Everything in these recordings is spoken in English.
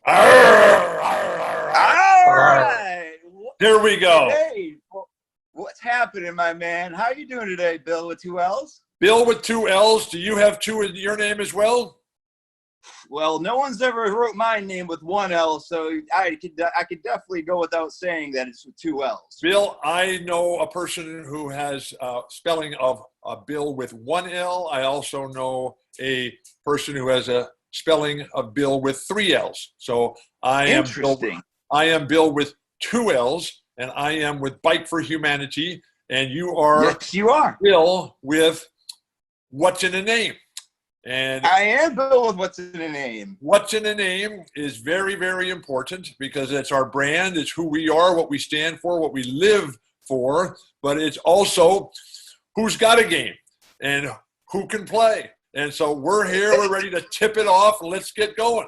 Arr, arr, arr, All arr. right. Here we go. Hey, what's happening, my man? How you doing today, Bill with two L's? Bill with two L's. Do you have two in your name as well? Well, no one's ever wrote my name with one L, so I could definitely go without saying that it's with two L's. Bill, I know a person who has spelling of Bill with one L. I also know a person who has a spelling of Bill with three L's. So I am Bill with two L's, and I am with Bike for Humanity, and you are, yes, you are Bill with What's in a Name. And I am Bill with What's in a Name. What's in a Name is very, very important because it's our brand, it's who we are, what we stand for, what we live for, but it's also who's got a game and who can play. And so we're here, we're ready to tip it off. Let's get going.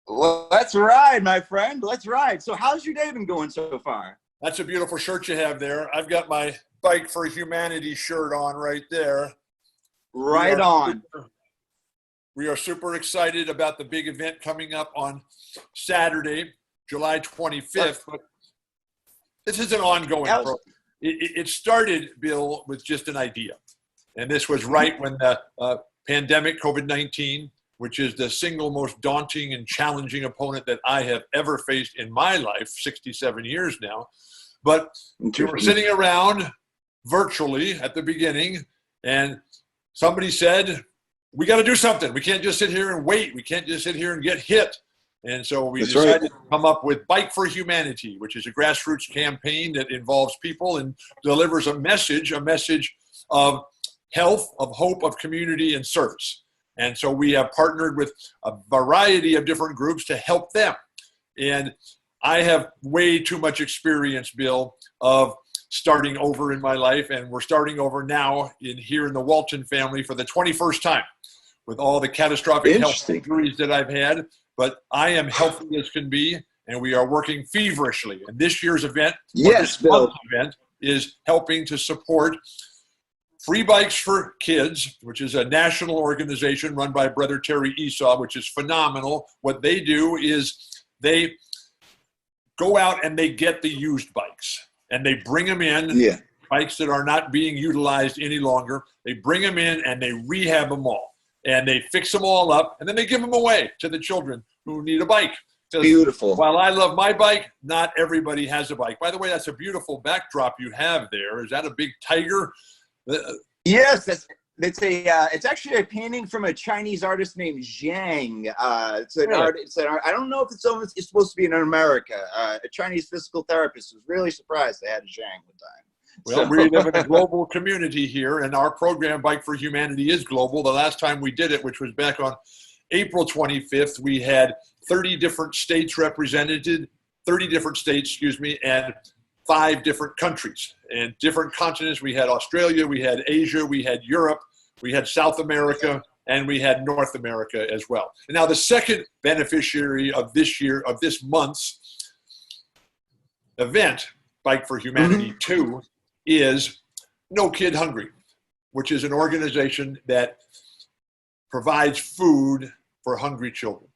Well, let's ride, my friend. Let's ride. So how's your day been going so far? That's a beautiful shirt you have there. I've got my Bike for Humanity shirt on right there. Right on. We are super excited about the big event coming up on Saturday, July 25th. But this is an ongoing program. It started, Bill, with just an idea. And this was right when the pandemic, COVID-19, which is the single most daunting and challenging opponent that I have ever faced in my life, 67 years now. But we were sitting around virtually at the beginning, and somebody said, we got to do something. We can't just sit here and wait. We can't just sit here and get hit. And so we decided to come up with Bike for Humanity, which is a grassroots campaign that involves people and delivers a message of health, of hope, of community, and service. And so we have partnered with a variety of different groups to help them. And I have way too much experience, Bill, of starting over in my life, and we're starting over now here in the Walton family for the 21st time with all the catastrophic health injuries that I've had. But I am healthy as can be, and we are working feverishly. And this year's event, this month's event, is helping to support Free Bikes for Kids, which is a national organization run by Brother Terry Esau, which is phenomenal. What they do is they go out and they get the used bikes. And they bring them in, bikes that are not being utilized any longer. They bring them in and they rehab them all. And they fix them all up, and then they give them away to the children who need a bike. Beautiful. While I love my bike, not everybody has a bike. By the way, that's a beautiful backdrop you have there. Is that a big tiger? Yes, it's actually a painting from a Chinese artist named Zhang. It's an I don't know if it's supposed to be in America. A Chinese physical therapist was really surprised they had a Zhang one time. Well, we live in a global community here, and our program, Bike for Humanity, is global. The last time we did it, which was back on April 25th, we had 30 different states represented, and 5 different countries and different continents. We had Australia, we had Asia, we had Europe, we had South America, and we had North America as well. And now the second beneficiary of this month's event, Bike for Humanity 2, is No Kid Hungry, which is an organization that provides food for hungry children.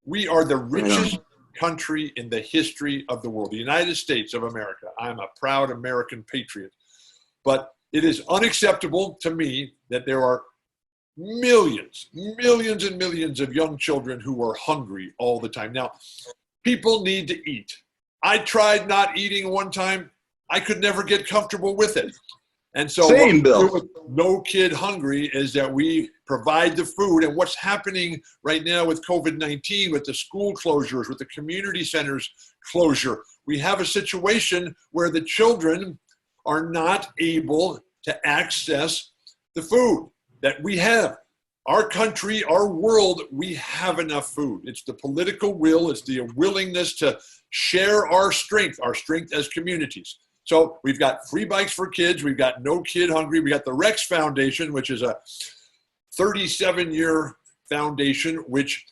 We are the richest country in the history of the world, the United States of America. I'm a proud American patriot. But it is unacceptable to me that there are millions and millions of young children who are hungry all the time. Now, people need to eat. I tried not eating one time. I could never get comfortable with it. And so what we do with No Kid Hungry is that we provide the food. And what's happening right now with COVID-19, with the school closures, with the community centers closure, we have a situation where the children are not able to access the food that we have. Our country, our world, we have enough food. It's the political will, it's the willingness to share our strength as communities. So we've got Free Bikes for Kids, we've got No Kid Hungry, we got the Rex Foundation, which is a 37-year foundation which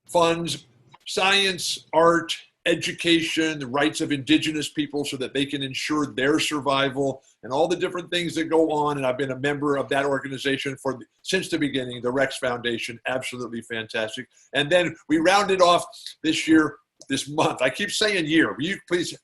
funds science, art, education, the rights of Indigenous people so that they can ensure their survival, and all the different things that go on. And I've been a member of that organization since the beginning, the Rex Foundation, absolutely fantastic. And then we rounded off this month. I keep saying year. Will you please?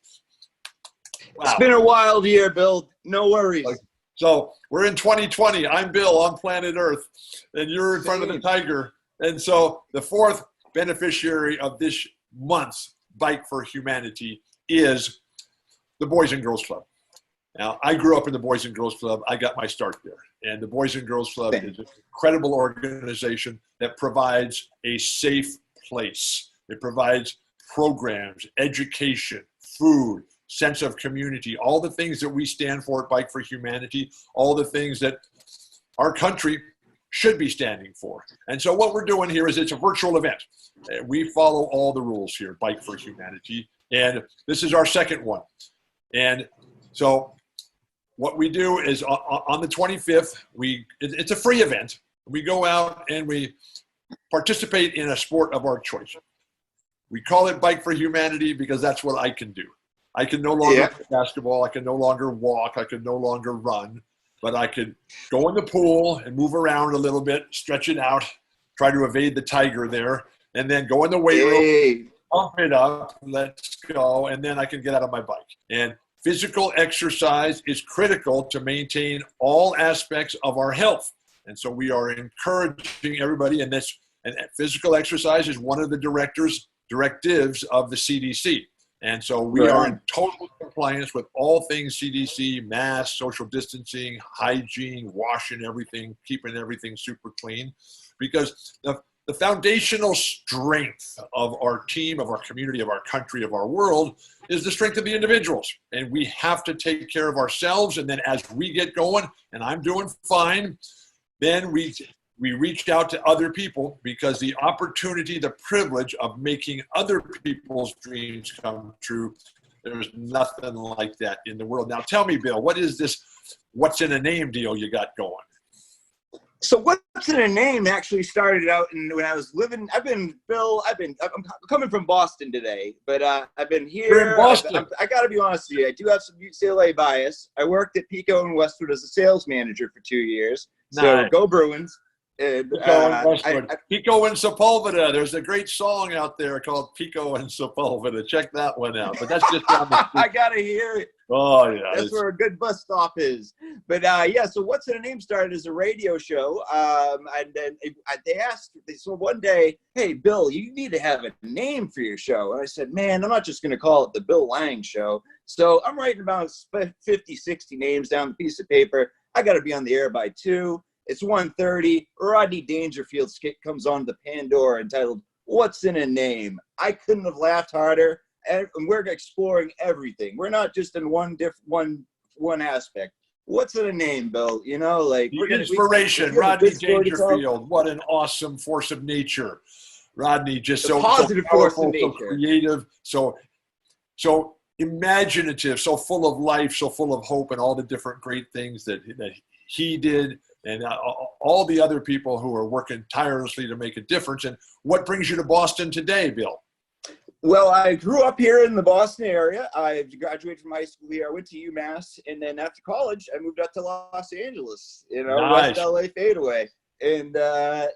Wow. It's been a wild year, Bill. No worries. So we're in 2020. I'm Bill on planet Earth, and you're in front of the tiger. And so the fourth beneficiary of this month's Bike for Humanity is the Boys and Girls Club. Now, I grew up in the Boys and Girls Club. I got my start there. And the Boys and Girls Club is an incredible organization that provides a safe place. It provides programs, education, food, sense of community, all the things that we stand for at Bike for Humanity, all the things that our country should be standing for. And so what we're doing here is it's a virtual event. We follow all the rules here, Bike for Humanity, and this is our second one. And so what we do is on the 25th, it's a free event. We go out and we participate in a sport of our choice. We call it Bike for Humanity because that's what I can do. I can no longer play basketball. I can no longer walk. I can no longer run. But I could go in the pool and move around a little bit, stretch it out, try to evade the tiger there, and then go in the weight room, pump it up, let's go, and then I can get out on my bike. And physical exercise is critical to maintain all aspects of our health. And so we are encouraging everybody in this. And physical exercise is one of the directives of the CDC. And so we are in total compliance with all things CDC, masks, social distancing, hygiene, washing everything, keeping everything super clean. Because the foundational strength of our team, of our community, of our country, of our world is the strength of the individuals. And we have to take care of ourselves. And then as we get going, and I'm doing fine, then we reach out to other people, because the opportunity, the privilege of making other people's dreams come true, there's nothing like that in the world. Now tell me, Bill, what is this what's in a name deal you got going? So what's in a name actually started out when I was living. I'm coming from Boston today, but I've been here. You're in Boston. I got to be honest with you. I do have some UCLA bias. I worked at Pico and Westwood as a sales manager for 2 years. So nice. Go Bruins. And, Pico and Sepulveda. There's a great song out there called Pico and Sepulveda. Check that one out. But that's just down the street. I gotta hear it. Oh yeah, that's where a good bus stop is. But so what's in a name started as a radio show. And then they asked. So one day, hey Bill, you need to have a name for your show. And I said, man, I'm not just gonna call it the Bill Lang Show. So I'm writing about 50, 60 names down the piece of paper. I got to be on the air by 2. It's 1:30. Rodney Dangerfield skit comes on the Pandora entitled "What's in a Name." I couldn't have laughed harder. And we're exploring everything. We're not just in one aspect. What's in a name, Bill? You know, like inspiration. Rodney Dangerfield. What an awesome force of nature. Rodney, just so positive powerful, force of nature. So creative, so imaginative, so full of life, so full of hope, and all the different great things that he did. And all the other people who are working tirelessly to make a difference. And what brings you to Boston today, Bill? Well, I grew up here in the Boston area. I graduated from high school here. I went to UMass. And then after college, I moved up to Los Angeles, nice. West LA fadeaway. And, I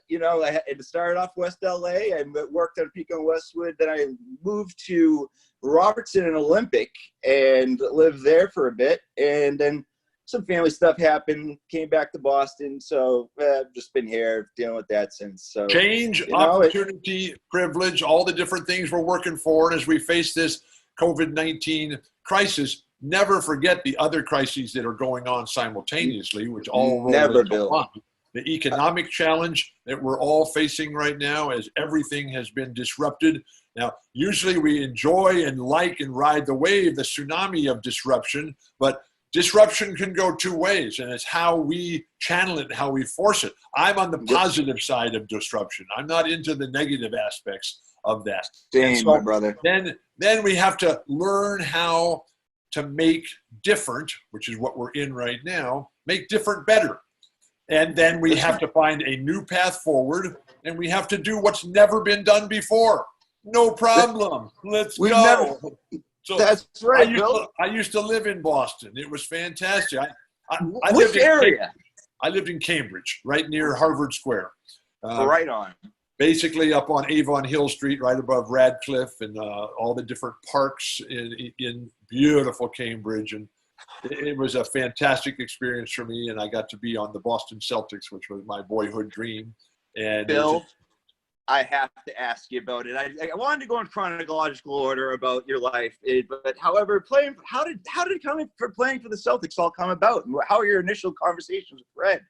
started off West LA and worked at Pico and Westwood. Then I moved to Robertson and Olympic and lived there for a bit. And then some family stuff happened, came back to Boston, so I've just been here dealing with that since. So change, opportunity, privilege, all the different things we're working for. And as we face this COVID-19 crisis, never forget the other crises that are going on simultaneously, which all roll into one. The economic challenge that we're all facing right now as everything has been disrupted. Now, usually we enjoy and like and ride the wave, the tsunami of disruption, but disruption can go two ways, and it's how we channel it and how we force it. I'm on the positive side of disruption. I'm not into the negative aspects of that. Same, my brother. Then we have to learn how to make different, which is what we're in right now, make different better. And then we have to find a new path forward, and we have to do what's never been done before. No problem. Let's go. That's right, Bill. I used to live in Boston. It was fantastic. I Which area? I lived in Cambridge, right near Harvard Square. Right on. Basically up on Avon Hill Street, right above Radcliffe, and all the different parks in beautiful Cambridge. And it was a fantastic experience for me, and I got to be on the Boston Celtics, which was my boyhood dream. And Bill, I have to ask you about it. I wanted to go in chronological order about your life, but however, how did coming for playing for the Celtics all come about? And how are your initial conversations with Red?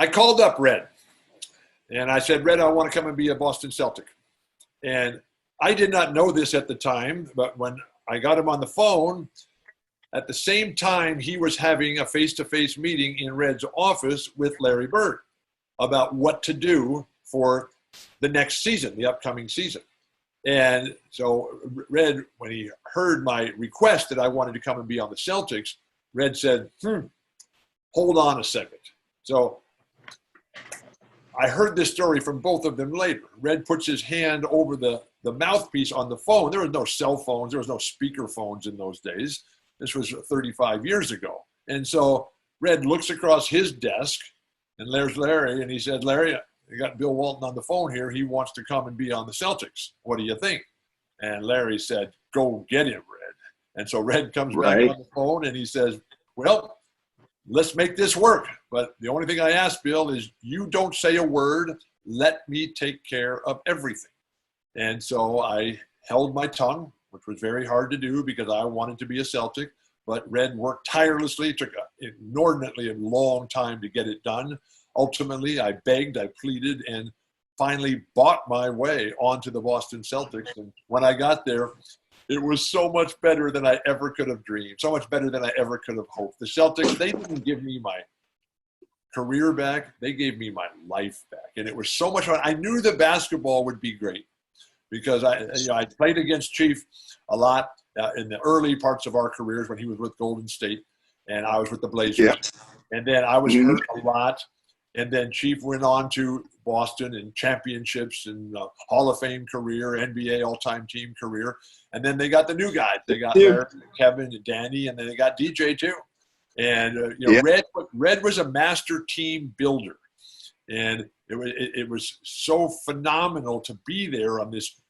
I called up Red, and I said, Red, I want to come and be a Boston Celtic. And I did not know this at the time, but when I got him on the phone, at the same time, he was having a face-to-face meeting in Red's office with Larry Bird about what to do for the next season, the upcoming season. And so Red, when he heard my request that I wanted to come and be on the Celtics, Red said, hold on a second. So I heard this story from both of them later. Red puts his hand over the mouthpiece on the phone. There was no cell phones. There was no speaker phones in those days. This was 35 years ago. And so Red looks across his desk, and there's Larry, and he said, Larry, I got Bill Walton on the phone here. He wants to come and be on the Celtics. What do you think? And Larry said, go get him, Red. And so Red comes back on the phone, and he says, well, let's make this work. But the only thing I ask, Bill, is you don't say a word. Let me take care of everything. And so I held my tongue, which was very hard to do because I wanted to be a Celtic. But Red worked tirelessly. It took an inordinately long time to get it done. Ultimately, I begged, I pleaded, and finally bought my way onto the Boston Celtics. And when I got there, it was so much better than I ever could have dreamed, so much better than I ever could have hoped. The Celtics, they didn't give me my career back. They gave me my life back. And it was so much fun. I knew the basketball would be great because I played against Chief a lot in the early parts of our careers when he was with Golden State and I was with the Blazers. Yep. And then I was hurt a lot. And then Chief went on to Boston and championships and Hall of Fame career, NBA all-time team career. And then they got the new guys. They got Larry, Kevin, and Danny, and then they got DJ too. And Red was a master team builder, and it was so phenomenal to be there on this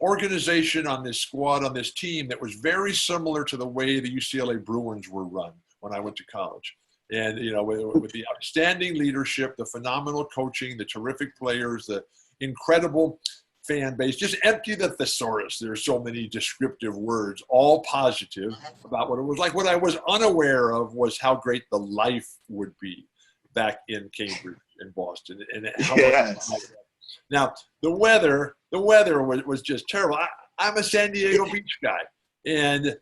organization, on this squad, on this team that was very similar to the way the UCLA Bruins were run when I went to college. And, with the outstanding leadership, the phenomenal coaching, the terrific players, the incredible fan base, just empty the thesaurus. There are so many descriptive words, all positive about what it was like. What I was unaware of was how great the life would be back in Cambridge and Boston. And how now, the weather was just terrible. I'm a San Diego Beach guy. And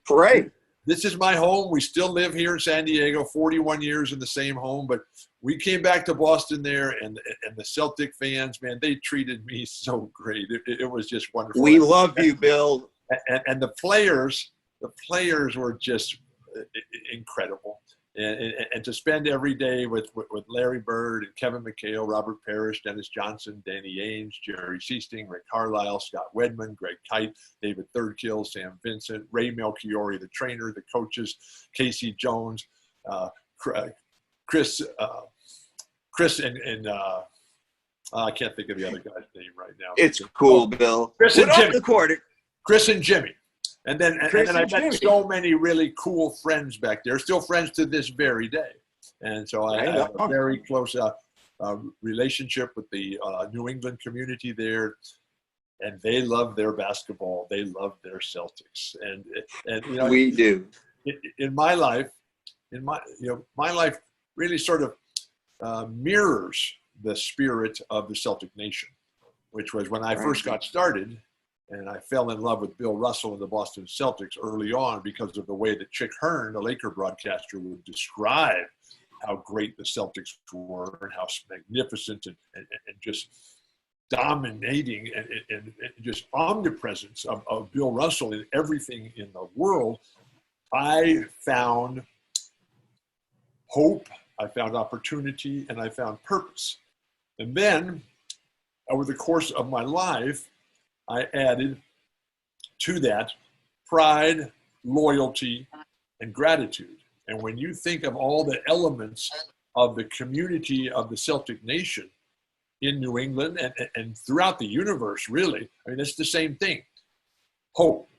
this is my home. We still live here in San Diego, 41 years in the same home. But we came back to Boston there, and the Celtic fans, man, they treated me so great. It was just wonderful. We love you, Bill. And the players were just incredible. And to spend every day with Larry Bird and Kevin McHale, Robert Parrish, Dennis Johnson, Danny Ainge, Jerry Seasting, Rick Carlisle, Scott Wedman, Greg Kite, David Thirdkill, Sam Vincent, Ray Melchiori, the trainer, the coaches, Casey Jones, Chris, and I can't think of the other guy's name right now. It's cool, Bill. Chris and Jimmy. Chris and Jimmy. And then I met so many really cool friends back there, still friends to this very day. And so I have a very close relationship with the New England community there. And they love their basketball. They love their Celtics. And we do. In my life, my life really sort of mirrors the spirit of the Celtic Nation, which was when I first got started. And I fell in love with Bill Russell and the Boston Celtics early on because of the way that Chick Hearn, the Laker broadcaster, would describe how great the Celtics were and how magnificent and just dominating and just omnipresence of Bill Russell in everything in the world. I found hope, I found opportunity, and I found purpose. And then over the course of my life, I added to that pride, loyalty, and gratitude. And when you think of all the elements of the community of the Celtic nation in New England and throughout the universe, really, I mean, it's the same thing. Hope.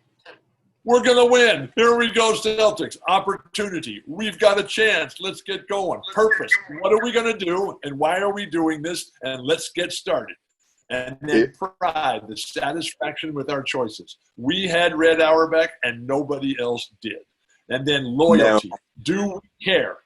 We're going to win. Here we go, Celtics. Opportunity. We've got a chance. Let's get going. Purpose. What are we going to do, and why are we doing this? And let's get started. And then pride, the satisfaction with our choices. We had Red Auerbach, and nobody else did. And then loyalty. No. Do we care?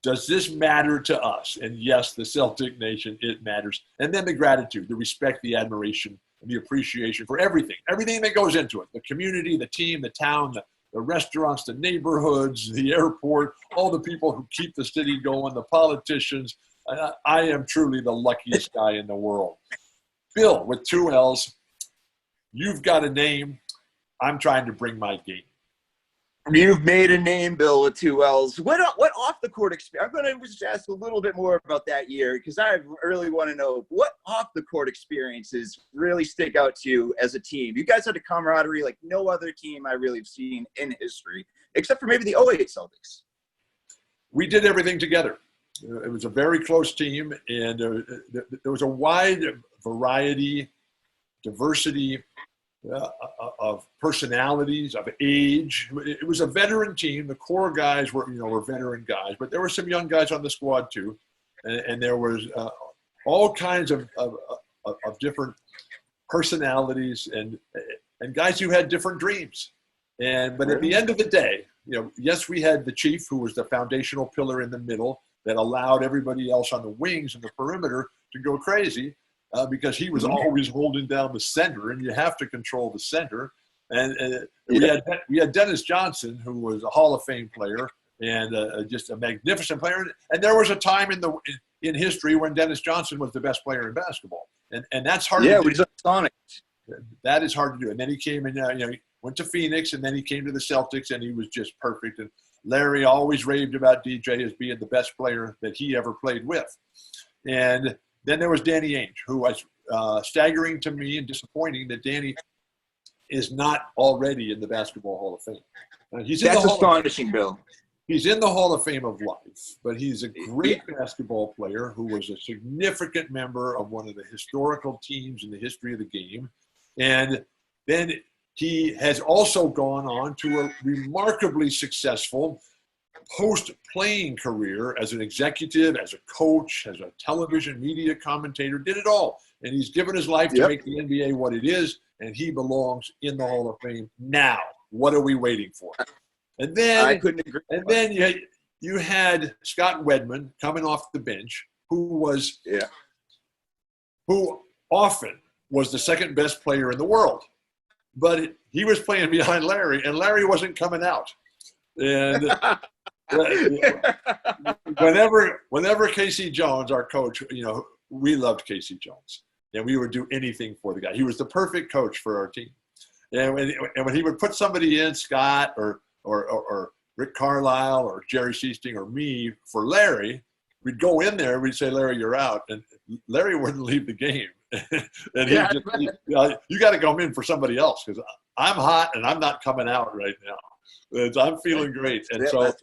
Does this matter to us? And yes, the Celtic nation, it matters. And then the gratitude, the respect, the admiration, and the appreciation for everything that goes into it. The community, the team, the town, the restaurants, the neighborhoods, the airport, all the people who keep the city going, the politicians. I am truly the luckiest guy in the world. Bill, with 2 L's, you've got a name. I'm trying to bring my game. You've made a name, Bill, with 2 L's. What off the court experience? I'm going to just ask a little bit more about that year, because I really want to know what off the court experiences really stick out to you as a team. You guys had a camaraderie like no other team I really have seen in history, except for maybe the 08 Celtics. We did everything together. It was a very close team, and there was a wide variety, diversity of personalities, of age. It was a veteran team. The core guys were veteran guys, but there were some young guys on the squad too, and there was all kinds of different personalities and guys who had different dreams. But at the end of the day, yes, we had the chief, who was the foundational pillar in the middle that allowed everybody else on the wings and the perimeter to go crazy. Because he was always holding down the center, and you have to control the center. And we had Dennis Johnson, who was a Hall of Fame player and just a magnificent player. And there was a time in history when Dennis Johnson was the best player in basketball, and that's hard. Yeah, to do. He's iconic. That is hard to do. And then he came and he went to Phoenix, and then he came to the Celtics, and he was just perfect. And Larry always raved about DJ as being the best player that he ever played with, and then there was Danny Ainge, who was staggering to me and disappointing that Danny is not already in the Basketball Hall of Fame. That's astonishing, Bill. He's in the Hall of Fame of life, but he's a great basketball player who was a significant member of one of the historical teams in the history of the game. And then he has also gone on to a remarkably successful post-playing career as an executive, as a coach, as a television media commentator, did it all. And he's given his life to make the NBA what it is, and he belongs in the Hall of Fame now. What are we waiting for? And then I couldn't agree. And then you had Scott Wedman coming off the bench, who often was the second best player in the world. But he was playing behind Larry, and Larry wasn't coming out. And whenever Casey Jones, our coach, we loved Casey Jones, and we would do anything for the guy. He was the perfect coach for our team. And when he would put somebody in, Scott or Rick Carlisle or Jerry Seasting or me for Larry, we'd go in there. We'd say, "Larry, you're out," and Larry wouldn't leave the game. And you got to come in for somebody else, because I'm hot and I'm not coming out right now. I'm feeling great. And so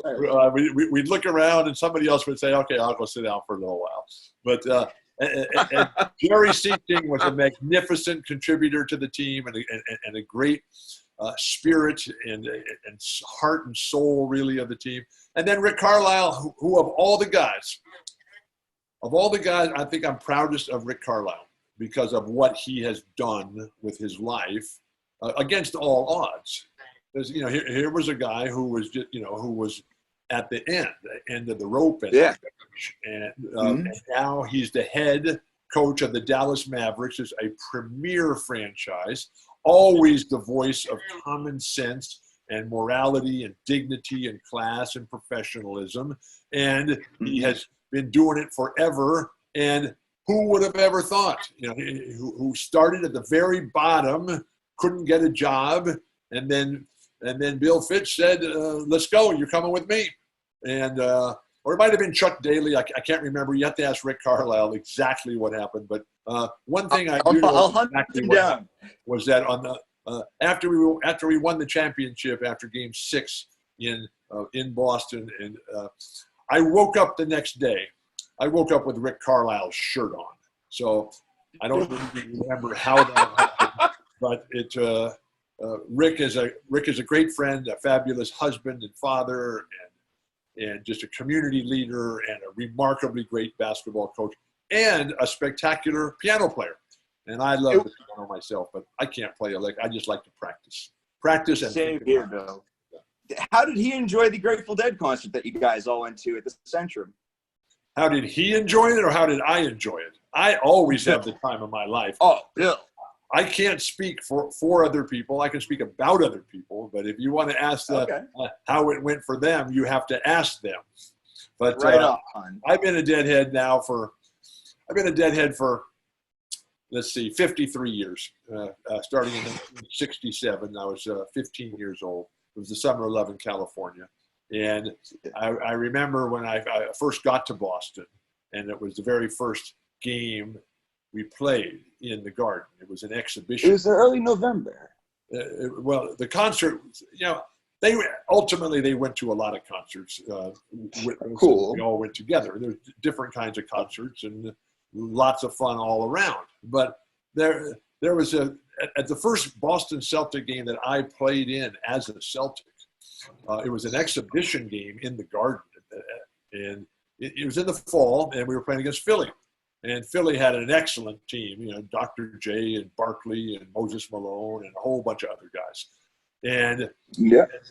we'd look around, and somebody else would say, "Okay, I'll go sit down for a little while." But and Jerry Seating was a magnificent contributor to the team and a great spirit and heart and soul, really, of the team. And then Rick Carlisle, who of all the guys, I think I'm proudest of Rick Carlisle because of what he has done with his life against all odds. Because, here was a guy who was just, who was at the end of the rope. And now he's the head coach of the Dallas Mavericks, is a premier franchise, always the voice of common sense and morality and dignity and class and professionalism. And he has been doing it forever. And who would have ever thought, who started at the very bottom, couldn't get a job, and then Bill Fitch said, "Let's go. You're coming with me." And or it might have been Chuck Daly. I can't remember. You have to ask Rick Carlisle exactly what happened. But one thing I do know exactly what happened was that on after we won the championship after Game 6 in Boston, and I woke up the next day. I woke up with Rick Carlisle's shirt on. So I don't really remember how that happened, but Rick is a great friend, a fabulous husband and father, and just a community leader, and a remarkably great basketball coach, and a spectacular piano player. And I love the piano myself, but I can't play a lick. I just like to practice. Practice and same here, Bill. How did he enjoy the Grateful Dead concert that you guys all went to at the Centrum? How did he enjoy it, or how did I enjoy it? I always have the time of my life. Oh, Bill. I can't speak for other people. I can speak about other people, but if you want to ask how it went for them, you have to ask them. But right on. I've been a Deadhead now for, let's see, 53 years. Starting in 1967, I was 15 years old. It was the summer of love in California. And I remember when I first got to Boston, and it was the very first game we played in the Garden. It was an exhibition. It was early November. Well, the concert, they ultimately went to a lot of concerts. Cool. We all went together. There's different kinds of concerts and lots of fun all around. But there was at the first Boston Celtic game that I played in as a Celtic. It was an exhibition game in the Garden, and it was in the fall, and we were playing against Philly. And Philly had an excellent team, Dr. J and Barkley and Moses Malone and a whole bunch of other guys. And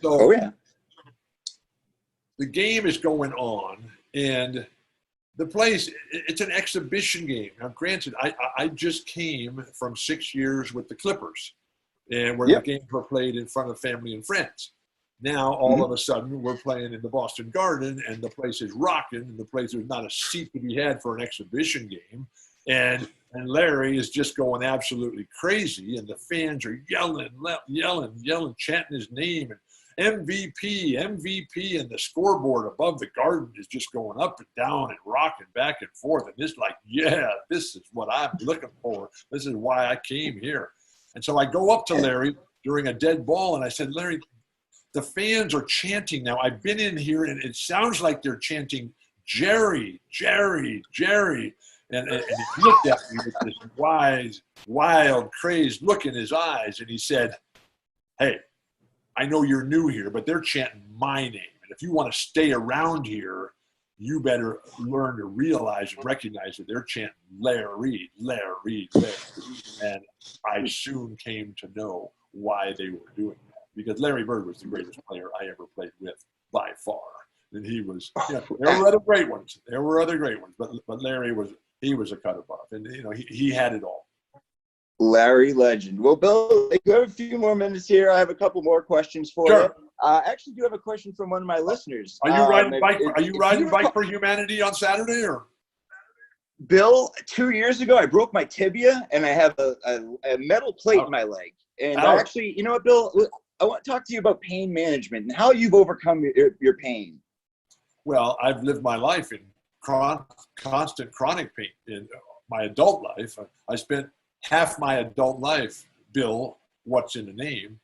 so the game is going on, and the place, it's an exhibition game. Now, granted, I just came from 6 years with the Clippers, and where the games were played in front of family and friends. Now, all of a sudden, we're playing in the Boston Garden, and the place is rocking, and the place, there's not a seat to be had for an exhibition game. And Larry is just going absolutely crazy, and the fans are yelling, chanting his name, and MVP, and the scoreboard above the Garden is just going up and down and rocking back and forth. And it's like, this is what I'm looking for. This is why I came here. And so I go up to Larry during a dead ball, and I said, Larry, the fans are chanting now. I've been in here, and it sounds like they're chanting, Jerry, Jerry, Jerry. And he looked at me with this wise, wild, crazed look in his eyes, and he said, hey, I know you're new here, but they're chanting my name. And if you want to stay around here, you better learn to realize and recognize that they're chanting Larry, Larry, Larry. And I soon came to know why they were doing that. Because Larry Bird was the greatest player I ever played with by far. And he was, there were other great ones. But Larry was a cut above. And, he had it all. Larry Legend. Well, Bill, you have a few more minutes here. I have a couple more questions for you. I actually do have a question from one of my listeners. Are you riding bike? Are you riding Bike for Humanity on Saturday, or? Bill, 2 years ago, I broke my tibia, and I have a metal plate in my leg. And actually, you know what, Bill? I want to talk to you about pain management and how you've overcome your pain. Well, I've lived my life in constant chronic pain in my adult life. I spent half my adult life, Bill, what's in the name?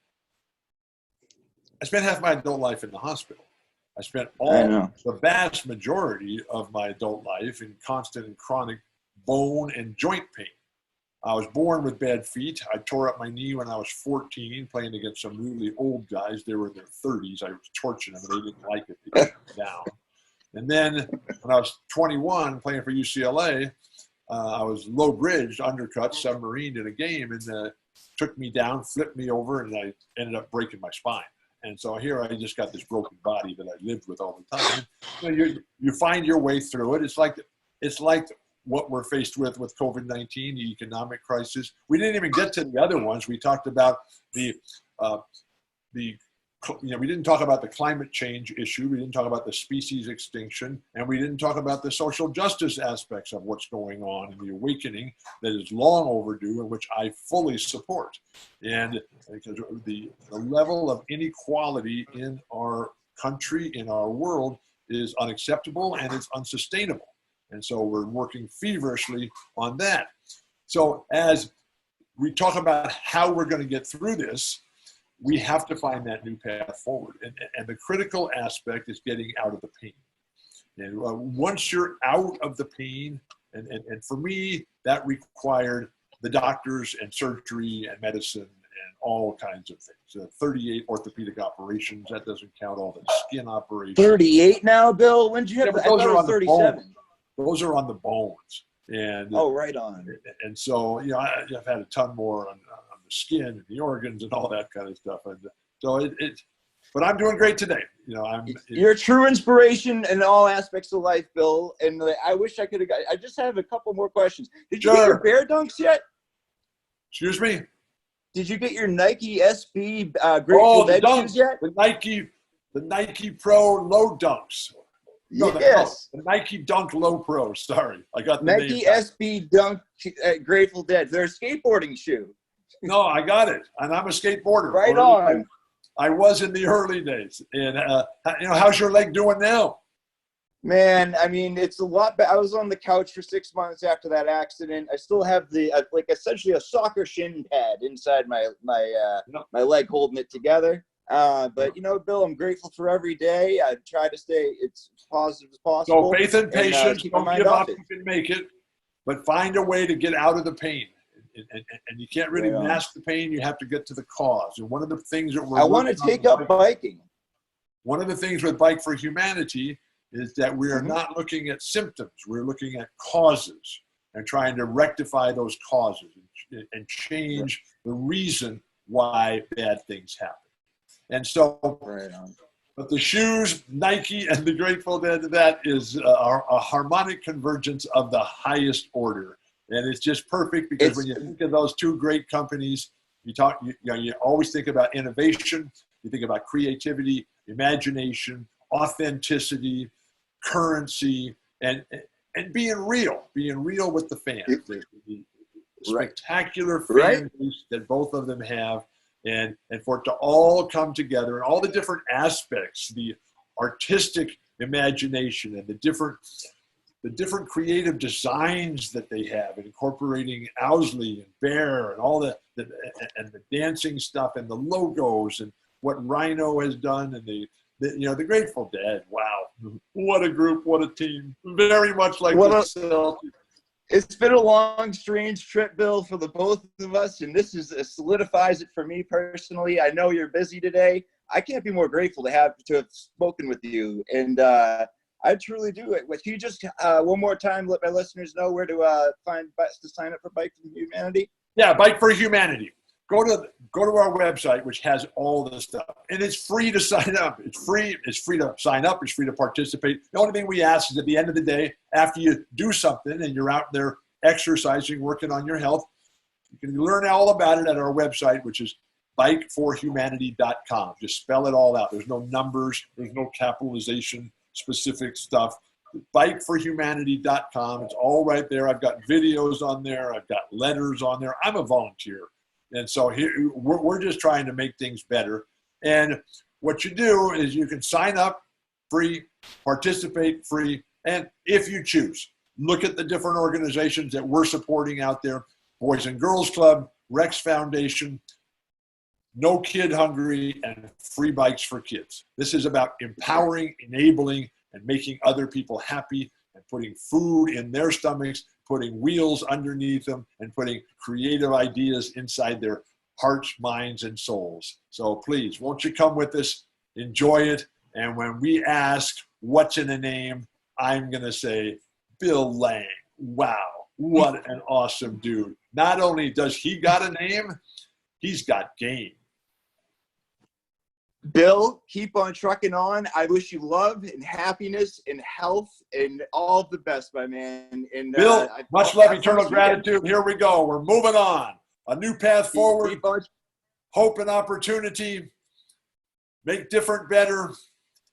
I spent half my adult life in the hospital. I spent the vast majority of my adult life in constant and chronic bone and joint pain. I was born with bad feet. I tore up my knee when I was 14, playing against some really old guys. They were in their 30s. I was torching them, and they didn't like it. They took me down. And then when I was 21, playing for UCLA, I was low-bridged, undercut, submarined in a game, and took me down, flipped me over, and I ended up breaking my spine. And so here I just got this broken body that I lived with all the time. You find your way through it. It's like what we're faced with COVID-19, the economic crisis. We didn't even get to the other ones. We talked about we didn't talk about the climate change issue. We didn't talk about the species extinction, and we didn't talk about the social justice aspects of what's going on in the awakening that is long overdue and which I fully support. And because the level of inequality in our country, in our world, is unacceptable and it's unsustainable. And so we're working feverishly on that. So as we talk about how we're going to get through this, we have to find that new path forward. And the critical aspect is getting out of the pain. And once you're out of the pain, and for me, that required the doctors and surgery and medicine and all kinds of things. 38 orthopedic operations, that doesn't count all the skin operations. 38 now, Bill? When did you have Yeah, I thought it was 37. Those are on the bones. And oh, right on. And so, you know, I've had a ton more on the skin and the organs and all that kind of stuff. And so but I'm doing great today. You know, you're a true inspiration in all aspects of life, Bill. And I wish I could have I just have a couple more questions. Did you get your bear dunks yet? Excuse me? Did you get your Nike SB Grateful Dead shoes yet? The Nike Pro Low Dunks. No, yes. The Nike Dunk Low Pro. Sorry, I got the Nike SB Dunk Grateful Dead. They're a skateboarding shoe. No, I got it, and I'm a skateboarder. Right on. I was in the early days, and you know, how's your leg doing now? Man, I mean, it's a lot better. I was on the couch for 6 months after that accident. I still have the like essentially a soccer shin pad inside my leg holding it together. But you know, Bill, I'm grateful for every day. I try to stay as positive as possible. So faith and patience. Don't give up. You can make it, but find a way to get out of the pain. And you can't really mask the pain. You have to get to the cause. And one of the things that I want to take up biking. One of the things with Bike for Humanity is that we are not looking at symptoms. We're looking at causes and trying to rectify those causes and change the reason why bad things happen. And so, but the shoes, Nike and the Grateful Dead, that is a harmonic convergence of the highest order. And it's just perfect because when you think of those two great companies, you always think about innovation, you think about creativity, imagination, authenticity, currency, and being real with the fans. The spectacular fan base that both of them have. And for it to all come together and all the different aspects, the artistic imagination and the different creative designs that they have, incorporating Owsley and Bear and all the dancing stuff and the logos and what Rhino has done and the Grateful Dead. Wow, what a group, what a team! Very much like the Celtics. It's been a long, strange trip, Bill, for the both of us, and this solidifies it for me personally. I know you're busy today. I can't be more grateful to have spoken with you, and I truly do. Can you just one more time let my listeners know where to find best to sign up for Bike for Humanity? Yeah, Bike for Humanity. Go to our website, which has all this stuff, and it's free to sign up. It's free to sign up. It's free to participate. The only thing we ask is at the end of the day, after you do something and you're out there exercising, working on your health, you can learn all about it at our website, which is bikeforhumanity.com. Just spell it all out. There's no numbers. There's no capitalization specific stuff. Bikeforhumanity.com. It's all right there. I've got videos on there. I've got letters on there. I'm a volunteer. And so here we're just trying to make things better. And what you do is you can sign up free, participate free, and if you choose, look at the different organizations that we're supporting out there: Boys and Girls Club, Rex Foundation, No Kid Hungry, and Free Bikes for Kids. This is about empowering, enabling, and making other people happy and putting food in their stomachs, putting wheels underneath them, and putting creative ideas inside their hearts, minds, and souls. So please, won't you come with us, enjoy it, and when we ask what's in a name, I'm going to say Bill Lang. Wow, what an awesome dude. Not only does he got a name, he's got game. Bill, keep on trucking on. I wish you love and happiness and health and all the best, my man. And Bill, much love, eternal gratitude. Here we go. We're moving on. A new path forward. Hope and opportunity. Make different better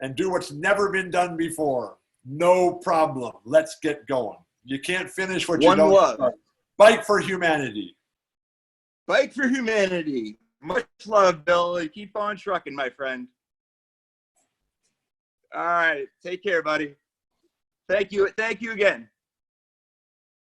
and do what's never been done before. No problem. Let's get going. You can't finish what you don't start. Bike for Humanity. Bike for Humanity. Much love, Bill. Keep on trucking, my friend. All right. Take care, buddy. Thank you. Thank you again.